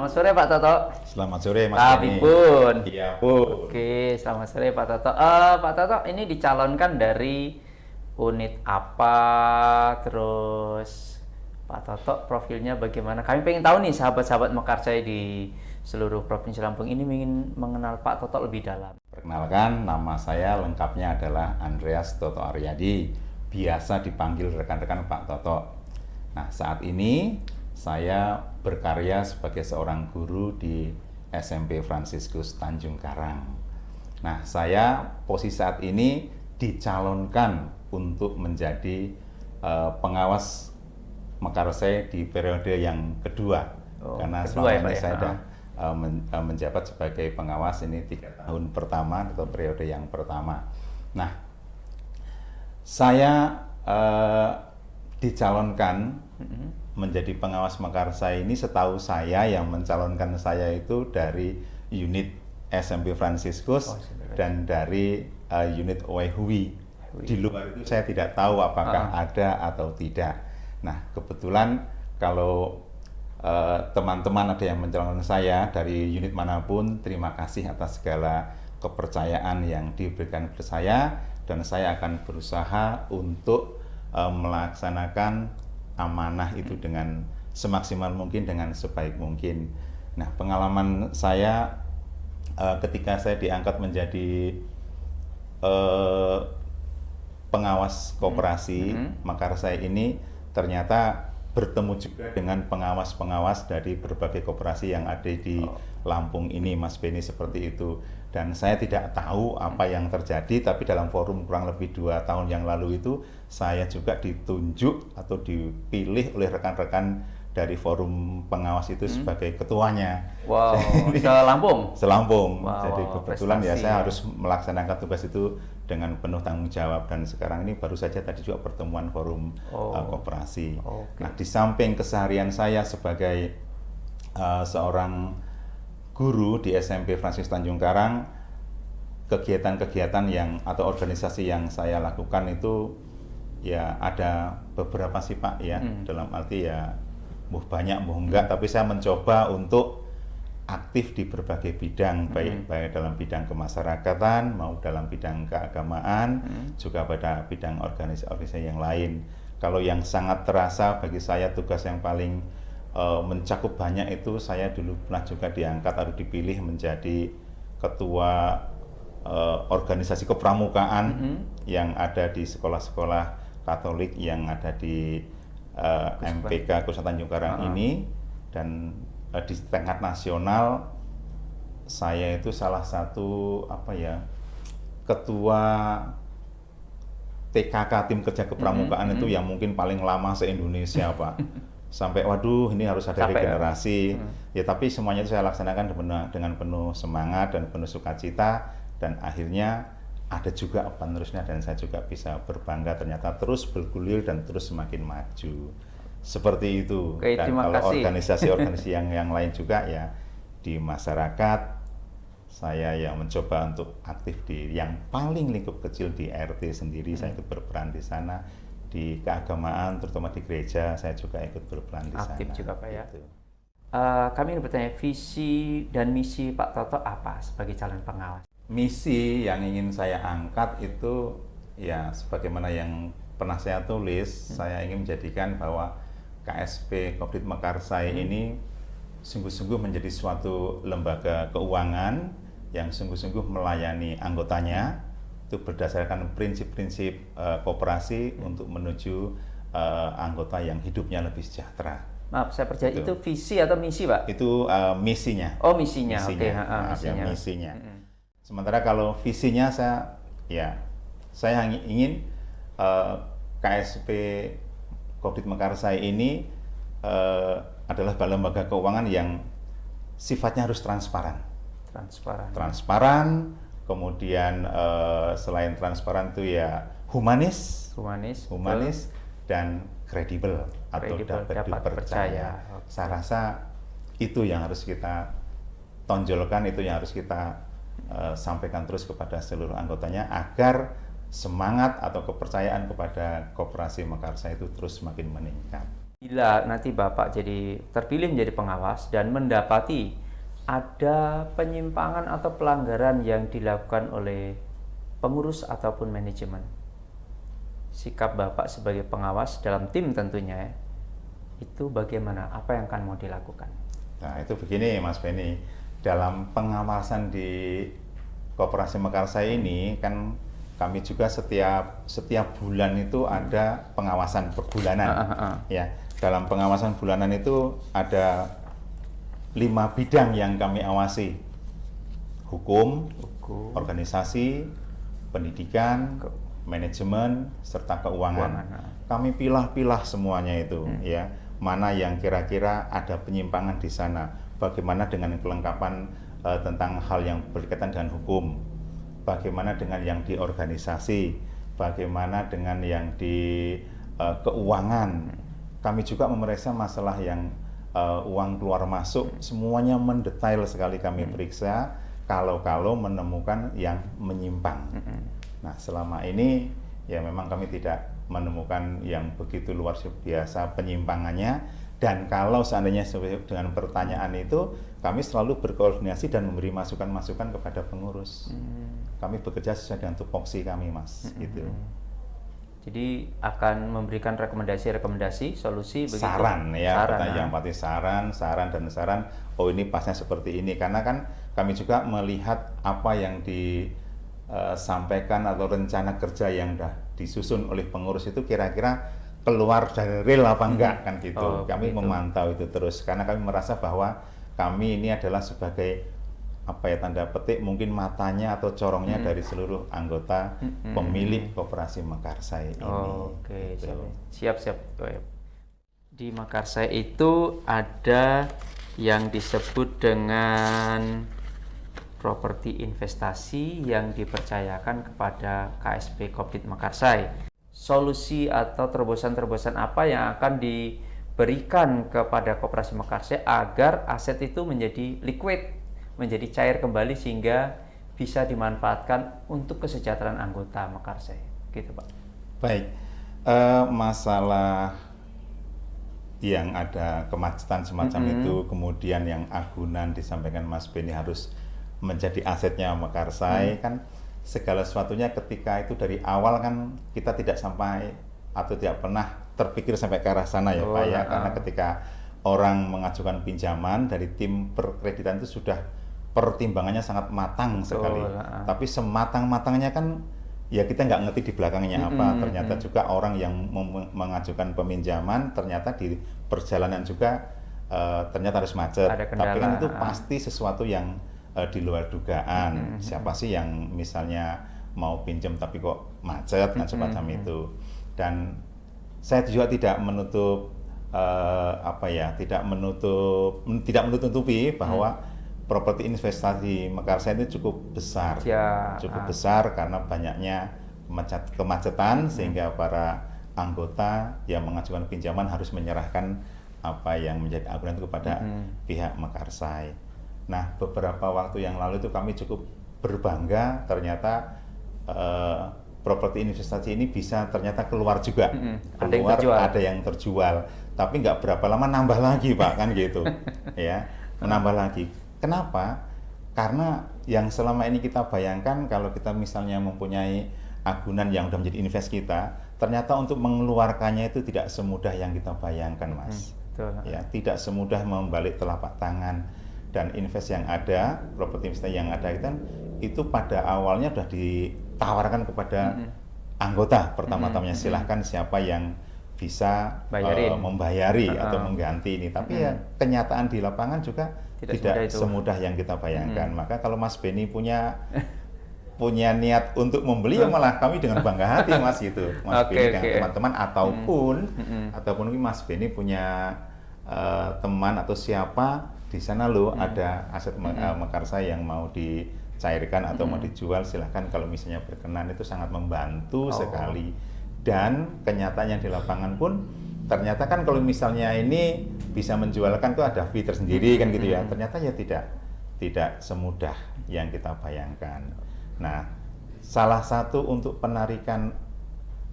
Selamat sore Pak Toto. Selamat sore Mas Denny. Pun. Iya Pun. Oke, selamat sore Pak Toto. Pak Toto ini dicalonkan dari unit apa? Terus Pak Toto profilnya bagaimana? Kami pengen tahu nih sahabat-sahabat Mekarsai di seluruh Provinsi Lampung ini ingin mengenal Pak Toto lebih dalam. Perkenalkan, nama saya lengkapnya adalah Andreas Toto Aryadi. Biasa dipanggil rekan-rekan Pak Toto. Nah, saat ini saya berkarya sebagai seorang guru di SMP Fransiskus Tanjung Karang. Nah, saya posisi saat ini dicalonkan untuk menjadi pengawas Mekarsai di periode yang kedua. Karena selama ini saya sudah menjabat sebagai pengawas ini 3 tahun pertama atau periode yang pertama. Nah, saya dicalonkan menjadi pengawas Mekarsai ini, setahu saya yang mencalonkan saya itu dari unit SMP Fransiskus dan dari unit Oehui. Di luar itu saya tidak tahu apakah ada atau tidak. Nah, kebetulan kalau teman-teman ada yang mencalonkan saya dari unit manapun, terima kasih atas segala kepercayaan yang diberikan kepada saya, dan saya akan berusaha untuk melaksanakan amanah itu dengan semaksimal mungkin, dengan sebaik mungkin. Nah, pengalaman saya ketika saya diangkat menjadi pengawas koperasi Mekarsai ini, ternyata bertemu juga dengan pengawas-pengawas dari berbagai koperasi yang ada di Lampung ini, Mas Benny, seperti itu. Dan saya tidak tahu apa yang terjadi, tapi dalam forum kurang lebih 2 tahun yang lalu itu, saya juga ditunjuk atau dipilih oleh rekan-rekan dari forum pengawas itu sebagai ketuanya. Wow, se-Lampung? Se-Lampung. Wow, jadi kebetulan ya saya harus melaksanakan tugas itu dengan penuh tanggung jawab, dan sekarang ini baru saja tadi juga pertemuan forum koperasi. Nah, di samping keseharian saya sebagai seorang guru di SMP Fransiskus Tanjung Karang, kegiatan-kegiatan yang atau organisasi yang saya lakukan itu ya ada beberapa sih Pak ya, dalam arti ya banyak enggak, tapi saya mencoba untuk aktif di berbagai bidang, baik dalam bidang kemasyarakatan mau dalam bidang keagamaan, juga pada bidang organisasi yang lain. Kalau yang sangat terasa bagi saya, tugas yang paling mencakup banyak itu, saya dulu pernah juga diangkat atau dipilih menjadi ketua organisasi kepramukaan yang ada di sekolah-sekolah Katolik yang ada di MPK Khusus Tanjung Karang ini, dan di tingkat nasional saya itu salah satu ketua TKK, tim kerja kepramukaan itu yang mungkin paling lama se-Indonesia Pak. Sampai waduh, ini harus ada regenerasi ya, tapi semuanya itu saya laksanakan dengan penuh semangat dan penuh sukacita, dan akhirnya ada juga penerusnya, dan saya juga bisa berbangga ternyata terus bergulir dan terus semakin maju seperti itu. Oke, dan kalau organisasi-organisasi yang lain juga ya di masyarakat, saya yang mencoba untuk aktif di yang paling lingkup kecil di RT sendiri, saya ikut berperan di sana. Di keagamaan, terutama di gereja, saya juga ikut berperan di sana. Aktif juga Pak ya. Kami ingin bertanya, visi dan misi Pak Toto apa sebagai calon pengawas? Misi yang ingin saya angkat itu ya sebagaimana yang pernah saya tulis, saya ingin menjadikan bahwa KSP Kopdit Mekarsai ini sungguh-sungguh menjadi suatu lembaga keuangan yang sungguh-sungguh melayani anggotanya, itu berdasarkan prinsip-prinsip koperasi untuk menuju anggota yang hidupnya lebih sejahtera. Maaf, saya percaya itu visi atau misi Pak? Itu misinya. Oh, misinya. Oke, misinya. Sementara kalau visinya saya ingin KSP Kopdit Mekarsai ini adalah lembaga keuangan yang sifatnya harus transparan. Transparan, kemudian selain transparan itu ya humanis dan kredibel atau dapat dipercaya. Saya rasa itu yang harus kita tonjolkan, itu yang harus kita sampaikan terus kepada seluruh anggotanya, agar semangat atau kepercayaan kepada koperasi Mekarsai itu terus semakin meningkat. Bila nanti Bapak jadi terpilih menjadi pengawas dan mendapati ada penyimpangan atau pelanggaran yang dilakukan oleh pengurus ataupun manajemen, sikap Bapak sebagai pengawas dalam tim tentunya itu bagaimana? Apa yang akan mau dilakukan? Nah, itu begini Mas Beni, dalam pengawasan di Koperasi Mekarsai ini kan kami juga setiap bulan itu ada pengawasan per bulanan. Ya, dalam pengawasan bulanan itu ada 5 bidang yang kami awasi: hukum, organisasi, pendidikan, manajemen, serta keuangan. Kami pilah-pilah semuanya itu, ya, mana yang kira-kira ada penyimpangan di sana. Bagaimana dengan kelengkapan tentang hal yang berkaitan dengan hukum, bagaimana dengan yang di organisasi, bagaimana dengan yang di keuangan. Kami juga memeriksa masalah yang uang keluar masuk, semuanya mendetail sekali kami periksa kalau menemukan yang menyimpang. Nah, selama ini ya memang kami tidak menemukan yang begitu luar biasa penyimpangannya, dan kalau seandainya sesuai dengan pertanyaan itu, kami selalu berkoordinasi dan memberi masukan-masukan kepada pengurus. Kami bekerja sesuai dengan tupoksi kami, Mas, gitu. Jadi akan memberikan rekomendasi, solusi begitu. Saran ya, yang pasti saran. Oh, ini pasnya seperti ini, karena kan kami juga melihat apa yang disampaikan atau rencana kerja yang sudah disusun oleh pengurus itu kira-kira keluar dari real apa enggak, kan gitu. Kami memantau itu terus karena kami merasa bahwa kami ini adalah sebagai apa ya, tanda petik mungkin matanya atau corongnya dari seluruh anggota pemilik Koperasi Mekarsai ini. Oke, gitu. Siap. Di Mekarsai itu ada yang disebut dengan properti investasi yang dipercayakan kepada KSP Kopdit Mekarsai. Solusi atau terobosan-terobosan apa yang akan diberikan kepada Koperasi Mekarsai agar aset itu menjadi liquid, menjadi cair kembali sehingga bisa dimanfaatkan untuk kesejahteraan anggota Mekarsai, gitu Pak. Baik, masalah yang ada kemacetan semacam itu, kemudian yang agunan disampaikan Mas Beni harus menjadi asetnya Mekarsai, kan segala sesuatunya ketika itu dari awal kan kita tidak sampai atau tidak pernah terpikir sampai ke arah sana ya Pak ya, karena ketika orang mengajukan pinjaman dari tim perkreditan itu sudah pertimbangannya sangat matang sekali. Tapi sematang-matangnya kan ya kita nggak ngerti di belakangnya apa. Ternyata juga orang yang mengajukan peminjaman ternyata di perjalanan juga ternyata harus macet. Tapi kan itu pasti sesuatu yang di luar dugaan. Siapa sih yang misalnya mau pinjam tapi kok macet, kan semacam itu. Dan saya juga tidak menutup tidak menutupi bahwa properti investasi Mekarsai itu cukup besar, besar karena banyaknya kemacetan sehingga para anggota yang mengajukan pinjaman harus menyerahkan apa yang menjadi agunan itu kepada pihak Mekarsai. Nah, beberapa waktu yang lalu itu kami cukup berbangga ternyata properti investasi ini bisa ternyata keluar juga, ada yang terjual, tapi nggak berapa lama nambah lagi Pak, kan gitu, ya, menambah lagi. Kenapa? Karena yang selama ini kita bayangkan kalau kita misalnya mempunyai agunan yang sudah menjadi invest kita, ternyata untuk mengeluarkannya itu tidak semudah yang kita bayangkan, Mas. Ya, tidak semudah membalik telapak tangan, dan invest yang ada, properti investasi yang ada itu pada awalnya sudah ditawarkan kepada anggota pertama-tamanya, silahkan siapa yang bisa membayari atau mengganti ini. Tapi ya kenyataan di lapangan juga tidak semudah yang kita bayangkan. Maka kalau Mas Beni punya niat untuk membeli, ya malah kami dengan bangga hati Mas gitu. Mas Beni dengan teman-teman ataupun Mas Beni punya teman atau siapa di sana loh ada aset Mekarsai yang mau dicairkan atau mau dijual, silahkan kalau misalnya berkenan, itu sangat membantu sekali. Dan kenyataan yang di lapangan pun ternyata kan kalau misalnya ini bisa menjualkan tuh ada fee tersendiri kan gitu ya. Ternyata ya tidak semudah yang kita bayangkan. Nah, salah satu untuk penarikan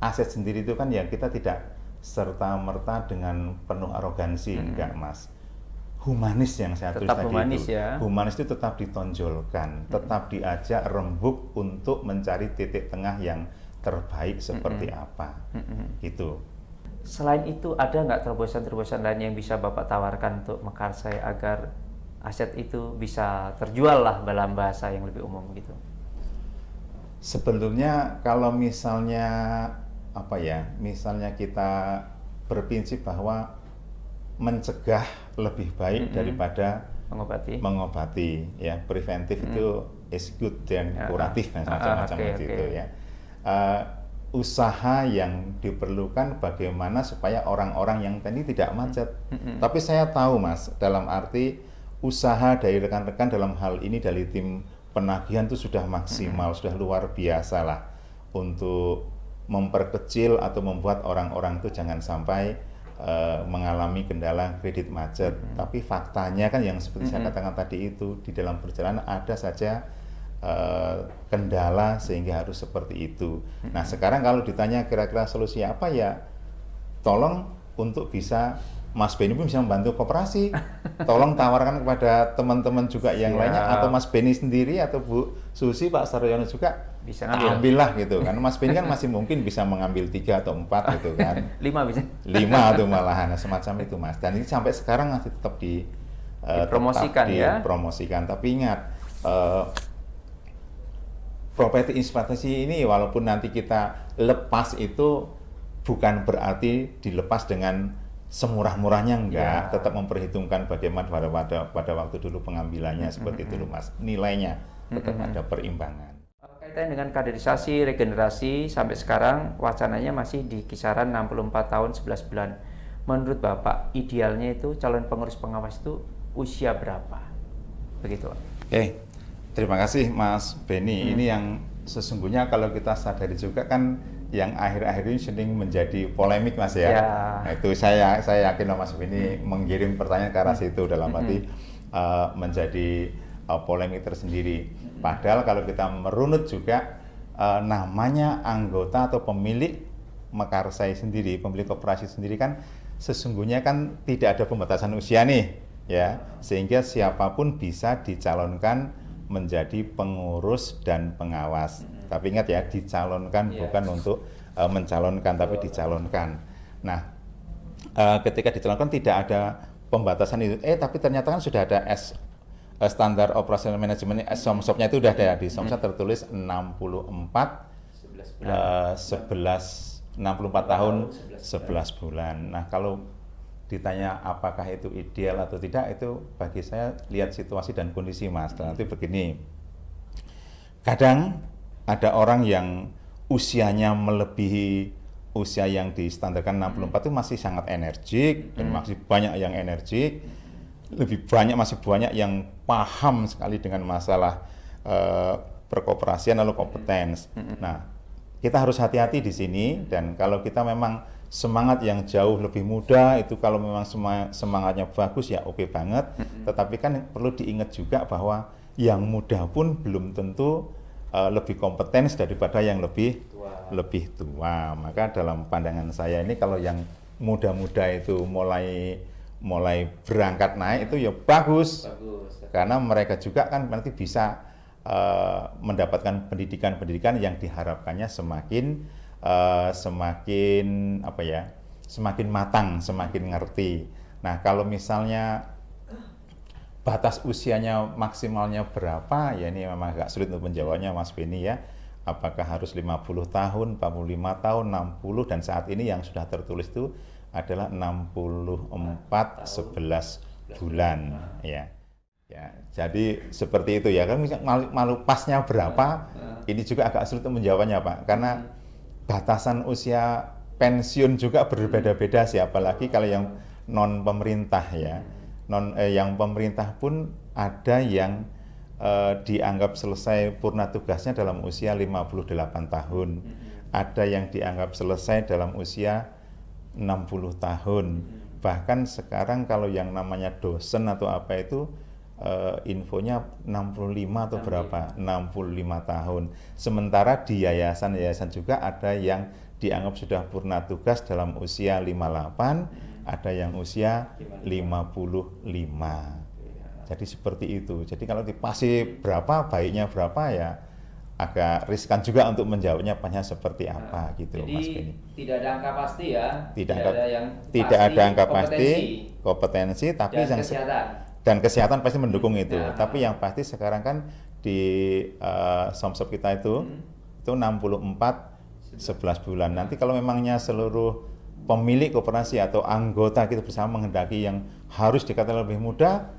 aset sendiri itu kan ya kita tidak serta-merta dengan penuh arogansi, enggak Mas. Humanis yang saya tulis Tetap tadi humanis itu. ya. Humanis itu tetap ditonjolkan, tetap diajak rembuk untuk mencari titik tengah yang terbaik seperti apa. Gitu. Selain itu, ada nggak terobosan-terobosan lain yang bisa Bapak tawarkan untuk Mekarsai agar aset itu bisa terjual lah dalam bahasa yang lebih umum gitu? Sebetulnya kalau misalnya misalnya kita berprinsip bahwa mencegah lebih baik daripada mengobati, ya, preventif itu is good dan kuratif macam-macam gitu ya. Usaha yang diperlukan bagaimana supaya orang-orang yang tadi tidak macet. Tapi saya tahu Mas, dalam arti usaha dari rekan-rekan dalam hal ini dari tim penagihan itu sudah maksimal, sudah luar biasa lah untuk memperkecil atau membuat orang-orang itu jangan sampai mengalami kendala kredit macet. Tapi faktanya kan yang seperti saya katakan tadi itu, di dalam perjalanan ada saja kendala sehingga harus seperti itu. Nah sekarang kalau ditanya kira-kira solusi apa, ya tolong untuk bisa Mas Beni pun bisa membantu koperasi, tolong tawarkan kepada teman-teman juga yang lainnya, atau Mas Beni sendiri atau Bu Susi, Pak Saryono juga bisa ambillah gitu kan. Mas Beni kan masih mungkin bisa mengambil 3 atau 4 gitu kan. 5 bisa. 5 tuh malahan, semacam itu Mas. Dan ini sampai sekarang masih tetap dipromosikan ya. Dipromosikan. Tapi ingat, properti investasi ini walaupun nanti kita lepas itu bukan berarti dilepas dengan semurah-murahnya, enggak, tetap memperhitungkan bagaimana pada waktu dulu pengambilannya seperti itu Mas. Nilainya tetap ada perimbangan. Kaitan dengan kaderisasi, regenerasi sampai sekarang wacananya masih di kisaran 64 tahun 11 bulan. Menurut Bapak idealnya itu calon pengurus pengawas itu usia berapa? Begitu Pak. Oke. Terima kasih Mas Beni. Ini yang sesungguhnya kalau kita sadari juga kan yang akhir-akhir ini sering menjadi polemik Mas ya. Nah, itu saya yakin Mas Beni mengirim pertanyaan ke arah situ dalam arti menjadi polemik tersendiri. Padahal kalau kita merunut juga namanya anggota atau pemilik Mekarsai sendiri, pemilik koperasi sendiri kan sesungguhnya kan tidak ada pembatasan usia nih ya. Sehingga siapapun bisa dicalonkan menjadi pengurus dan pengawas. Tapi ingat ya, dicalonkan bukan untuk mencalonkan, tapi dicalonkan. Nah, ketika dicalonkan tidak ada pembatasan itu. Tapi ternyata kan sudah ada standar operasional manajemen, SOMSOP-nya itu sudah ada di SOMSOP tertulis 64 tahun 11 bulan. Nah, kalau ditanya apakah itu ideal atau tidak, itu bagi saya lihat situasi dan kondisi Mas. Dan nanti begini, kadang ada orang yang usianya melebihi usia yang distandarkan 64 itu masih sangat energik, dan masih banyak yang energik, masih banyak yang paham sekali dengan masalah perkoperasian lalu kompetens. Nah, kita harus hati-hati di sini, dan kalau kita memang semangat yang jauh lebih muda itu, kalau memang semangatnya bagus ya oke banget. Tetapi kan perlu diingat juga bahwa yang muda pun belum tentu lebih kompeten daripada yang lebih tua. Maka dalam pandangan saya ini kalau yang muda-muda itu mulai berangkat naik itu ya bagus. Karena mereka juga kan nanti bisa mendapatkan pendidikan yang diharapkannya semakin matang, semakin ngerti. Nah, kalau misalnya batas usianya maksimalnya berapa, ya ini memang agak sulit untuk menjawabnya Mas Beni ya. Apakah harus 50 tahun, 45 tahun, 60, dan saat ini yang sudah tertulis itu adalah 64 11 bulan ya. Ya, jadi seperti itu ya. Kan malu pasnya berapa? Ini juga agak sulit untuk menjawabnya Pak, karena batasan usia pensiun juga berbeda-beda sih, apalagi kalau yang non pemerintah ya. Yang pemerintah pun ada yang dianggap selesai purna tugasnya dalam usia 58 tahun. Ada yang dianggap selesai dalam usia 60 tahun. Bahkan sekarang kalau yang namanya dosen atau apa itu infonya 65 atau berapa, 65 tahun. Sementara di yayasan-yayasan juga ada yang dianggap sudah purna tugas dalam usia 58, ada yang usia 55. Jadi seperti itu. Jadi kalau dipasi berapa, baiknya berapa ya agak riskan juga untuk menjawabnya apanya seperti apa gitu. Jadi Mas Beni. tidak ada angka pasti ya. Tidak ada yang tidak pasti, ada angka pasti, kompetensi kompetensi, tapi dan yang kesehatan. dan kesehatan pasti mendukung itu. Nah. Tapi yang pasti sekarang kan di Somsop kita itu 64 11 bulan. Nanti kalau memangnya seluruh pemilik koperasi atau anggota kita bersama menghendaki yang harus dikatakan lebih muda,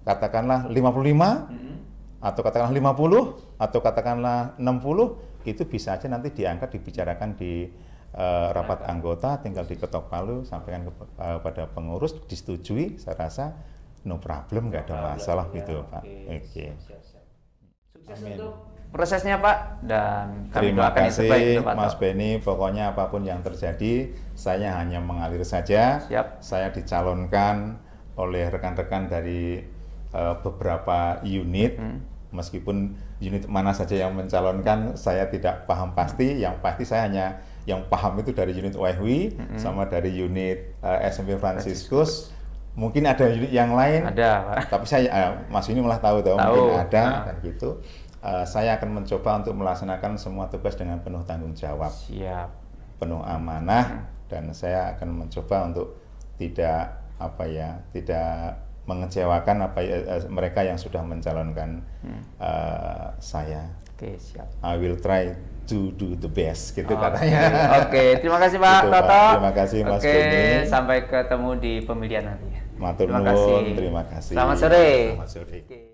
katakanlah 55 atau katakanlah 50 atau katakanlah 60, itu bisa aja nanti diangkat dibicarakan di rapat anggota, tinggal diketok palu, sampaikan kepada pengurus, disetujui, saya rasa no problem, nggak ada masalah ya, gitu Pak. Oke. Sukses Amin. untuk prosesnya Pak, dan kami Terima doakan yang terbaik kasih untuk Pak Mas Tok. Beni, pokoknya apapun yang terjadi, saya hanya mengalir saja. Siap. Saya dicalonkan oleh rekan-rekan dari beberapa unit, meskipun unit mana saja yang mencalonkan, saya tidak paham pasti. Yang pasti saya hanya yang paham itu dari unit OEHWI sama dari unit SMP Fransiskus. Mungkin ada unit yang lain. Ada Pak. Tapi saya, Mas ini malah tahu, mungkin ada, Nah. dan gitu. Saya akan mencoba untuk melaksanakan semua tugas dengan penuh tanggung jawab, Siap. penuh amanah, dan saya akan mencoba untuk tidak tidak mengecewakan mereka yang sudah mencalonkan saya. Oke, siap. I will try to do the best, gitu Oke. katanya. Oke, terima kasih Pak Gitu, Pak. Toto. Terima kasih Mas Oke, Beni. sampai ketemu di pemilihan nanti. Matur Terima nuwun, kasih. terima kasih. Selamat sore. Selamat sore. Oke.